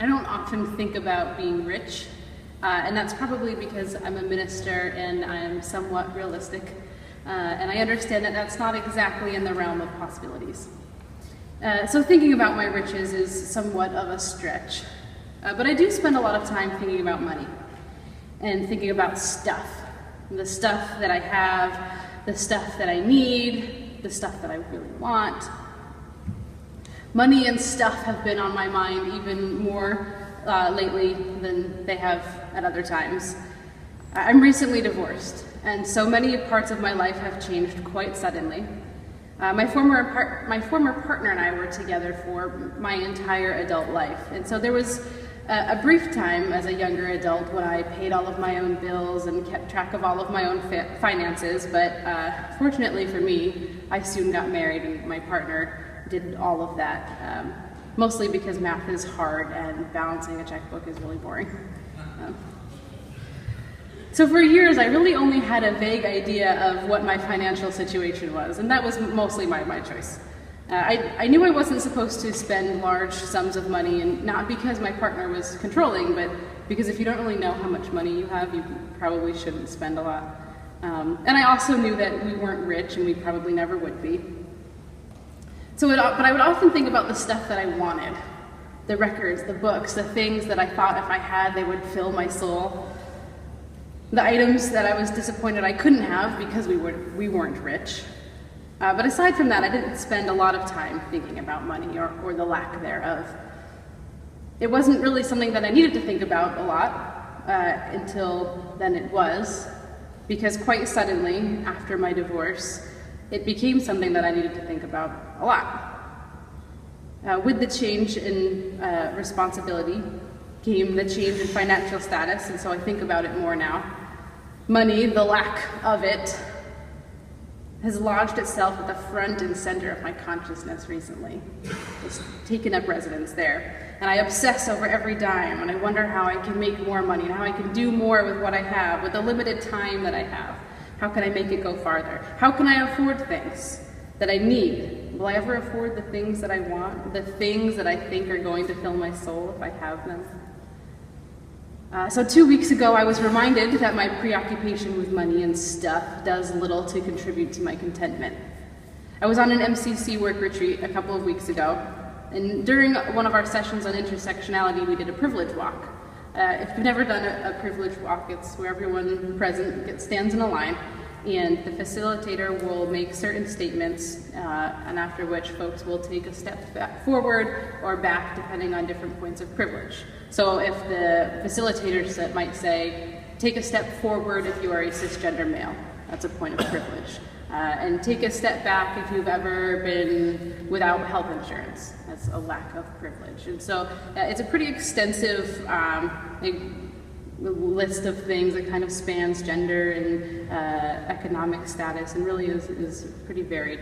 I don't often think about being rich, and that's probably because I'm a minister and I'm somewhat realistic, and I understand that that's not exactly in the realm of possibilities. So thinking about my riches is somewhat of a stretch, but I do spend a lot of time thinking about money and thinking about stuff, the stuff that I have, the stuff that I need, the stuff that I really want. Money and stuff have been on my mind even more lately than they have at other times. I'm recently divorced, and so many parts of my life have changed quite suddenly. My former partner and I were together for my entire adult life, and so there was a brief time as a younger adult when I paid all of my own bills and kept track of all of my own finances, but fortunately for me, I soon got married and my partner did all of that, mostly because math is hard and balancing a checkbook is really boring. So for years, I really only had a vague idea of what my financial situation was, and that was mostly my choice. I knew I wasn't supposed to spend large sums of money, and not because my partner was controlling, but because if you don't really know how much money you have, you probably shouldn't spend a lot. And I also knew that we weren't rich, and we probably never would be. But I would often think about the stuff that I wanted, the records, the books, the things that I thought if I had, they would fill my soul. The items that I was disappointed I couldn't have because we weren't rich. But aside from that, I didn't spend a lot of time thinking about money or the lack thereof. It wasn't really something that I needed to think about a lot until then it was, because quite suddenly, after my divorce, it became something that I needed to think about a lot. With the change in responsibility came the change in financial status, and so I think about it more now. Money, the lack of it, has lodged itself at the front and center of my consciousness recently. It's taken up residence there. And I obsess over every dime, and I wonder how I can make more money, and how I can do more with what I have, with the limited time that I have. How can I make it go farther? How can I afford things that I need? Will I ever afford the things that I want, the things that I think are going to fill my soul if I have them? So 2 weeks ago, I was reminded that my preoccupation with money and stuff does little to contribute to my contentment. I was on an MCC work retreat a couple of weeks ago, and during one of our sessions on intersectionality, we did a privilege walk. If you've never done a privilege walk, it's where everyone present stands in a line, and the facilitator will make certain statements, and after which folks will take a step forward or back depending on different points of privilege. So if the facilitator might say, take a step forward if you are a cisgender male, that's a point of privilege. And take a step back if you've ever been without health insurance, that's a lack of privilege. And so it's a pretty extensive list of things that kind of spans gender and economic status, and really is pretty varied.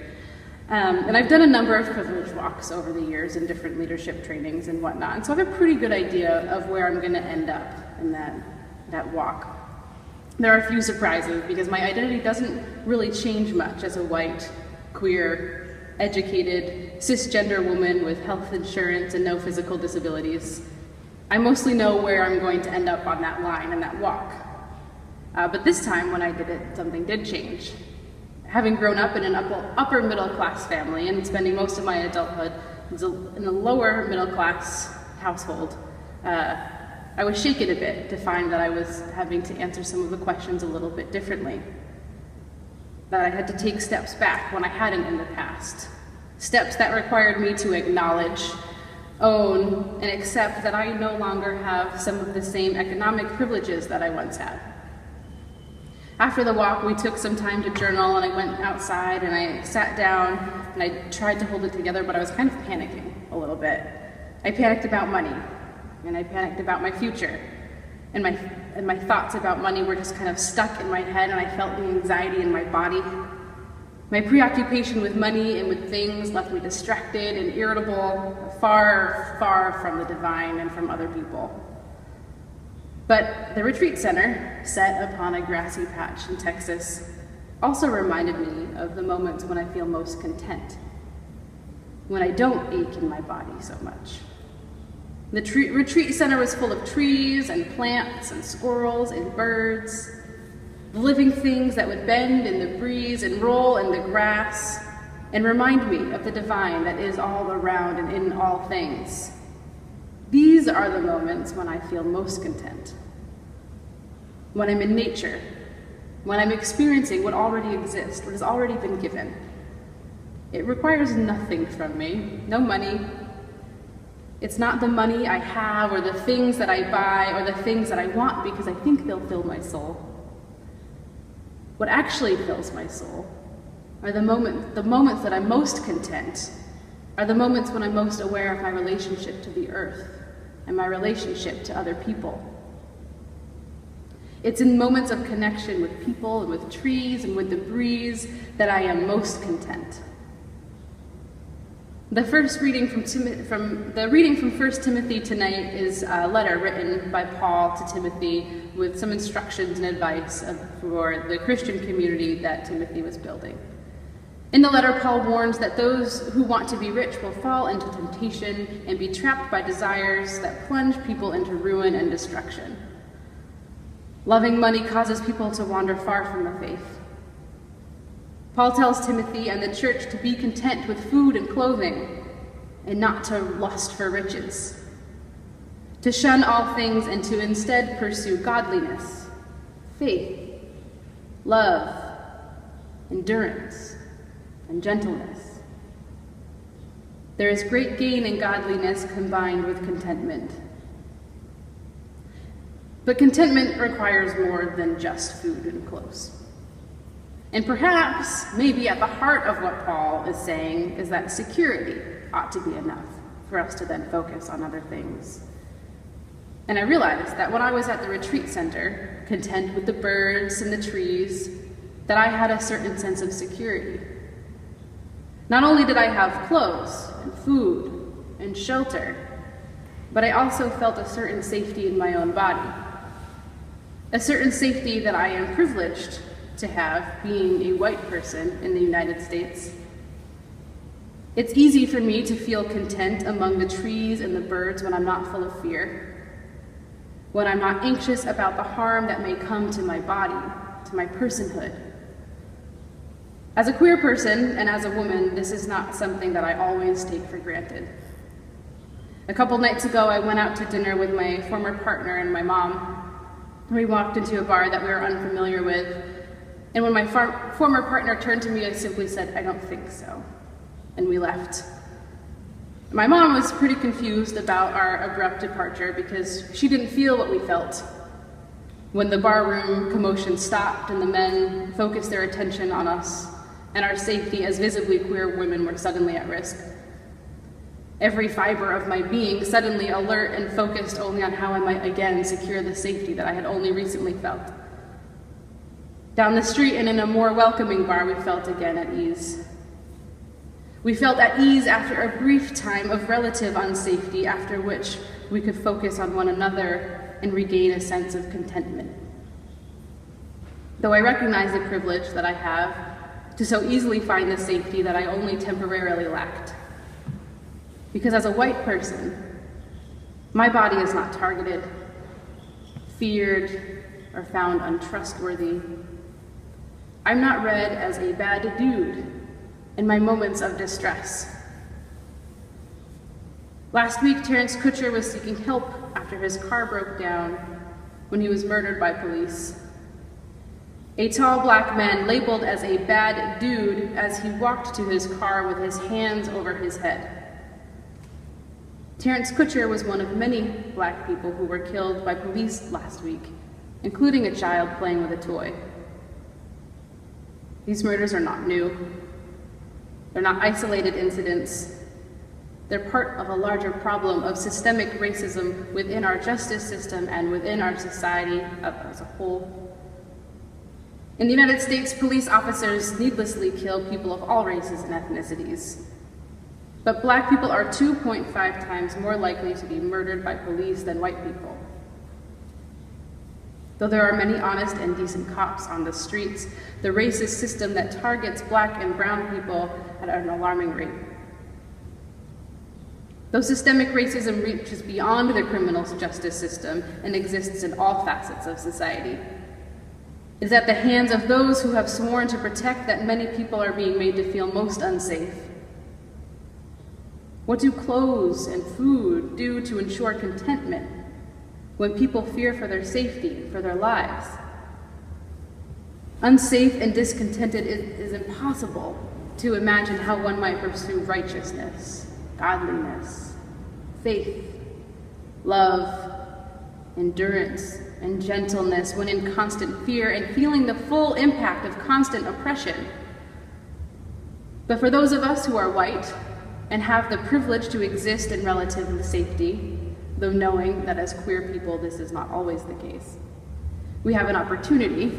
And I've done a number of privilege walks over the years in different leadership trainings and whatnot, and so I have a pretty good idea of where I'm going to end up in that walk. There are a few surprises, because my identity doesn't really change much as a white, queer, educated, cisgender woman with health insurance and no physical disabilities. I mostly know where I'm going to end up on that line and that walk. But this time when I did it, something did change. Having grown up in an upper middle class family and spending most of my adulthood in a lower middle class household, I was shaken a bit to find that I was having to answer some of the questions a little bit differently. That I had to take steps back when I hadn't in the past. Steps that required me to acknowledge, own, and accept that I no longer have some of the same economic privileges that I once had. After the walk, we took some time to journal, and I went outside and I sat down and I tried to hold it together, but I was kind of panicking a little bit. I panicked about money, and I panicked about my future, and my thoughts about money were just kind of stuck in my head, and I felt the anxiety in my body. My preoccupation with money and with things left me distracted and irritable, far, far from the divine and from other people. But the retreat center, set upon a grassy patch in Texas, also reminded me of the moments when I feel most content, when I don't ache in my body so much. The retreat center was full of trees and plants and squirrels and birds, the living things that would bend in the breeze and roll in the grass and remind me of the divine that is all around and in all things. These are the moments when I feel most content. When I'm in nature, when I'm experiencing what already exists, what has already been given. It requires nothing from me, no money. It's not the money I have or the things that I buy or the things that I want because I think they'll fill my soul. What actually fills my soul are the moments that I'm most content, are the moments when I'm most aware of my relationship to the earth and my relationship to other people. It's in moments of connection with people and with trees and with the breeze that I am most content. The first reading from 1 Timothy tonight is a letter written by Paul to Timothy with some instructions and advice for the Christian community that Timothy was building. In the letter, Paul warns that those who want to be rich will fall into temptation and be trapped by desires that plunge people into ruin and destruction. Loving money causes people to wander far from the faith. Paul tells Timothy and the church to be content with food and clothing and not to lust for riches, to shun all things and to instead pursue godliness, faith, love, endurance, and gentleness. There is great gain in godliness combined with contentment. But contentment requires more than just food and clothes. And perhaps, maybe at the heart of what Paul is saying is that security ought to be enough for us to then focus on other things. And I realized that when I was at the retreat center, content with the birds and the trees, that I had a certain sense of security. Not only did I have clothes and food and shelter, but I also felt a certain safety in my own body. A certain safety that I am privileged to have, being a white person in the United States. It's easy for me to feel content among the trees and the birds when I'm not full of fear, when I'm not anxious about the harm that may come to my body, to my personhood. As a queer person and as a woman, this is not something that I always take for granted. A couple nights ago, I went out to dinner with my former partner and my mom. We walked into a bar that we were unfamiliar with, and when my former partner turned to me, I simply said, "I don't think so," and we left. My mom was pretty confused about our abrupt departure because she didn't feel what we felt when the barroom commotion stopped and the men focused their attention on us and our safety as visibly queer women were suddenly at risk. Every fiber of my being suddenly alert and focused only on how I might again secure the safety that I had only recently felt. Down the street and in a more welcoming bar, we felt again at ease. We felt at ease after a brief time of relative unsafety, after which we could focus on one another and regain a sense of contentment. Though I recognize the privilege that I have to so easily find the safety that I only temporarily lacked. Because as a white person, my body is not targeted, feared, or found untrustworthy. I'm not read as a bad dude in my moments of distress. Last week, Terrence Kutcher was seeking help after his car broke down when he was murdered by police. A tall black man labeled as a bad dude as he walked to his car with his hands over his head. Terrence Kutcher was one of many black people who were killed by police last week, including a child playing with a toy. These murders are not new. They're not isolated incidents. They're part of a larger problem of systemic racism within our justice system and within our society as a whole. In the United States, police officers needlessly kill people of all races and ethnicities. But black people are 2.5 times more likely to be murdered by police than white people. Though there are many honest and decent cops on the streets, the racist system that targets black and brown people at an alarming rate. Though systemic racism reaches beyond the criminal justice system and exists in all facets of society. It is at the hands of those who have sworn to protect that many people are being made to feel most unsafe. What do clothes and food do to ensure contentment when people fear for their safety, for their lives? Unsafe and discontented, it is impossible to imagine how one might pursue righteousness, godliness, faith, love, endurance, and gentleness when in constant fear and feeling the full impact of constant oppression. But for those of us who are white and have the privilege to exist in relative safety, though knowing that as queer people this is not always the case, we have an opportunity,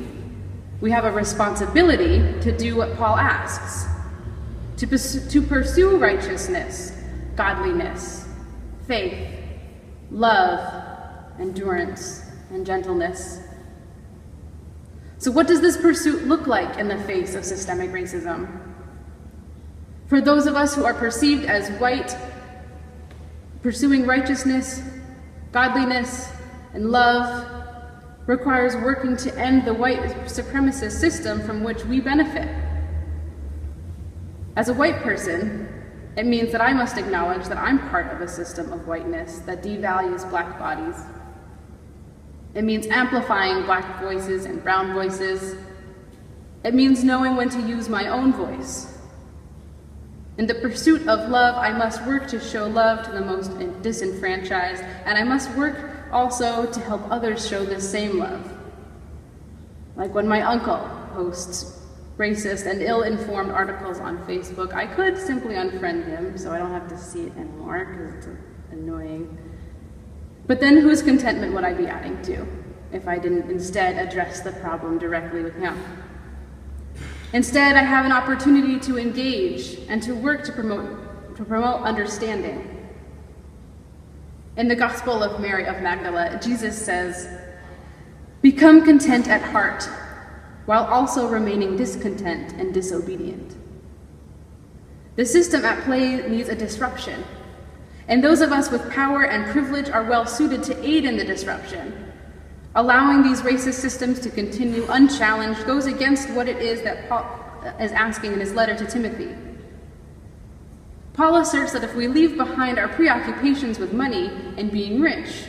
we have a responsibility to do what Paul asks, to pursue righteousness, godliness, faith, love, endurance, and gentleness. So what does this pursuit look like in the face of systemic racism? For those of us who are perceived as white, pursuing righteousness, godliness, and love requires working to end the white supremacist system from which we benefit. As a white person, it means that I must acknowledge that I'm part of a system of whiteness that devalues black bodies. It means amplifying black voices and brown voices. It means knowing when to use my own voice. In the pursuit of love, I must work to show love to the most disenfranchised, and I must work also to help others show the same love. Like when my uncle posts racist and ill-informed articles on Facebook, I could simply unfriend him so I don't have to see it anymore because it's annoying. But then whose contentment would I be adding to if I didn't instead address the problem directly with him? Instead, I have an opportunity to engage and to work to promote understanding. In the Gospel of Mary of Magdala, Jesus says, "Become content at heart, while also remaining discontent and disobedient." The system at play needs a disruption, and those of us with power and privilege are well suited to aid in the disruption. Allowing these racist systems to continue unchallenged goes against what it is that Paul is asking in his letter to Timothy. Paul asserts that if we leave behind our preoccupations with money and being rich,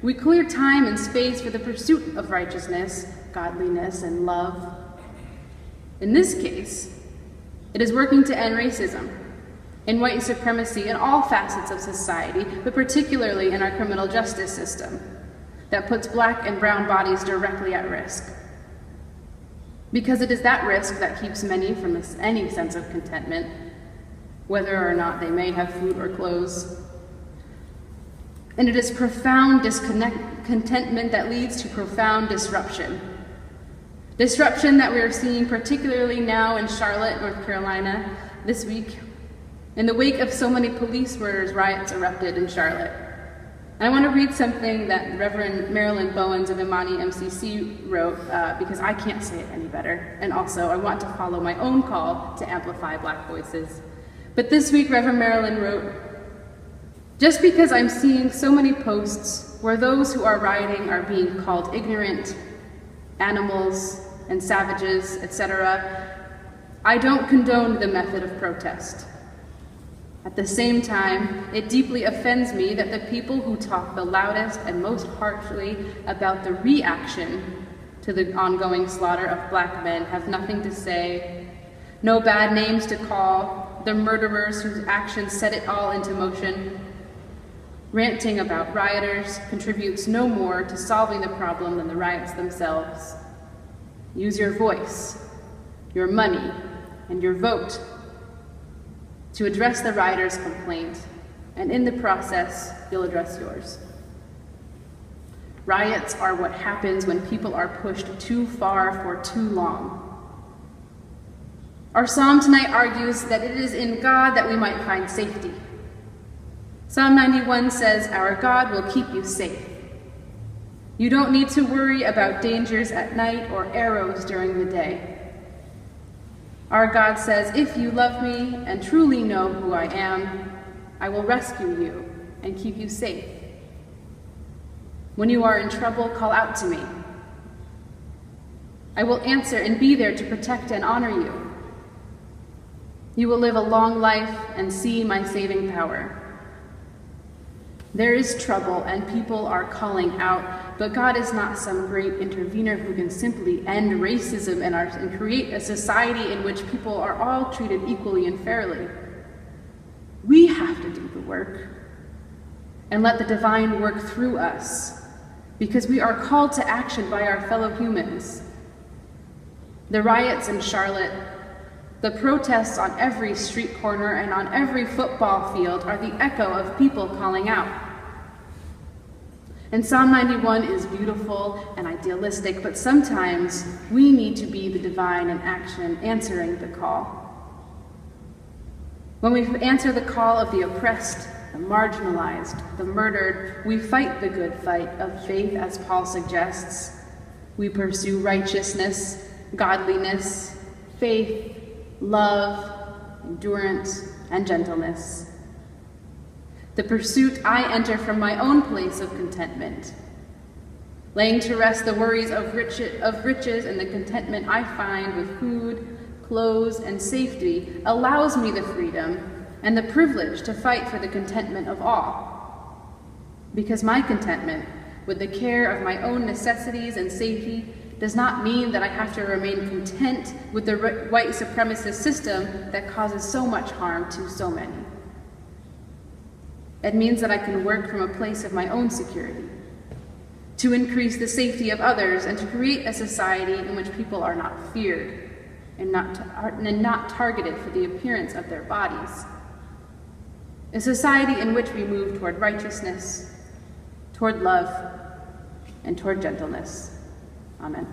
we clear time and space for the pursuit of righteousness, godliness, and love. In this case, it is working to end racism and white supremacy in all facets of society, but particularly in our criminal justice system that puts black and brown bodies directly at risk. Because it is that risk that keeps many from any sense of contentment, whether or not they may have food or clothes. And it is profound discontentment that leads to profound disruption. Disruption that we are seeing particularly now in Charlotte, North Carolina, this week, in the wake of so many police murders, riots erupted in Charlotte. And I want to read something that Reverend Marilyn Bowens of Imani MCC wrote, because I can't say it any better. And also, I want to follow my own call to amplify black voices. But this week, Reverend Marilyn wrote, "Just because I'm seeing so many posts where those who are rioting are being called ignorant, animals, and savages, etc., I don't condone the method of protest. At the same time, it deeply offends me that the people who talk the loudest and most harshly about the reaction to the ongoing slaughter of black men have nothing to say, no bad names to call, the murderers whose actions set it all into motion. Ranting about rioters contributes no more to solving the problem than the riots themselves. Use your voice, your money, and your vote to address the rioters' complaint, and in the process, you'll address yours. Riots are what happens when people are pushed too far for too long. Our psalm tonight argues that it is in God that we might find safety. Psalm 91 says, "Our God will keep you safe. You don't need to worry about dangers at night or arrows during the day." Our God says, "If you love me and truly know who I am, I will rescue you and keep you safe. When you are in trouble, call out to me. I will answer and be there to protect and honor you. You will live a long life and see my saving power. There is trouble and people are calling out, but God is not some great intervener who can simply end racism and create a society in which people are all treated equally and fairly. We have to do the work and let the divine work through us, because we are called to action by our fellow humans. The riots in Charlotte, the protests on every street corner and on every football field are the echo of people calling out. And Psalm 91 is beautiful and idealistic, but sometimes we need to be the divine in action, answering the call. When we answer the call of the oppressed, the marginalized, the murdered, we fight the good fight of faith, as Paul suggests. We pursue righteousness, godliness, faith, love, endurance, and gentleness. The pursuit I enter from my own place of contentment, laying to rest the worries of riches and the contentment I find with food, clothes, and safety allows me the freedom and the privilege to fight for the contentment of all. Because my contentment with the care of my own necessities and safety does not mean that I have to remain content with the white supremacist system that causes so much harm to so many. It means that I can work from a place of my own security, to increase the safety of others and to create a society in which people are not feared and not targeted for the appearance of their bodies. A society in which we move toward righteousness, toward love, and toward gentleness. Amen.